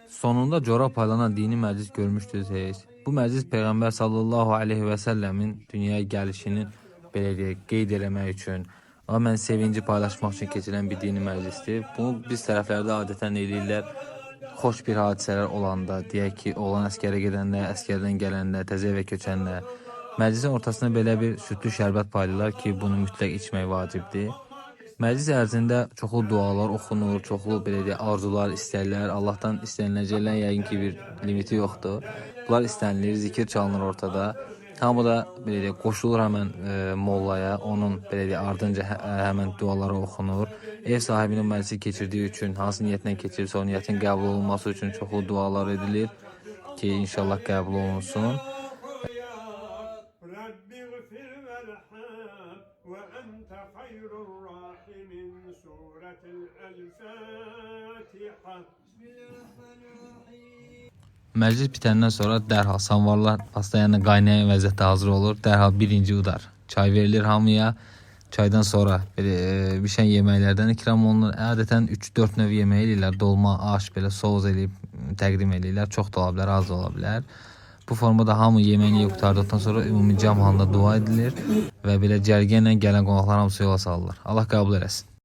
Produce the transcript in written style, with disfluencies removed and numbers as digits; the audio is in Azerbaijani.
Sonunda cora paylanan dini məclis görmüşdünüz heç. Bu məclis Peyğəmbər sallallahu aleyhi və səlləmin dünyaya gəlişini belə deyək, qeyd eləmək üçün və mən sevinci paylaşmaq üçün keçirilən bir dini məclisdir. Bunu biz tərəflərdə adətən eləyirlər. Xoş bir hadisələr olanda, deyək ki, oğlan əskərə gedəndə, əskərdən gələndə, təzə evə köçəndə, məclisin ortasına belə bir südlü şərbət paylayırlar ki, bunu mütləq içmək vacibdir. Məclis ərzində çoxlu dualar oxunur, çoxlu belə deyək, arzular, istəklər, Allahdan istəniləcəklərin yəqin ki, bir limiti yoxdur. Bunlar istənilir, zikir çalınır ortada. Hamı da belə deyək, qoşulur həmən mollaya, onun belə deyək, ardınca həmən duaları oxunur. Ev sahibinin məclisi keçirdiyi üçün, hansı niyyətlə keçirirsə, o niyyətin qəbul olunması üçün çoxlu dualar edilir ki, inşallah qəbul olunsun. وأنت خير الراحمين سورة الفاتحة. Məclis bitəndən sonra dərhal samvarlar pastayanla qaynayan vəziyyətdə hazır olur. Dərhal birinci udar. Çay verilir hamıya. Çaydan sonra belə bişən yeməklərdən ikram olunur. Adətən 3-4 növ yemək eləyirlər. Dolma, aş, belə soğuz eləyib təqdim eləyirlər. Çox da ola bilər, az da ola bilər. Bu formada hamı yeməyini yeyib qurtardıqdan sonra ümumi cəm halında dua edilir və belə cərgə ilə gələn qonaqlar hamısı yola salınır. Allah qəbul eləsin.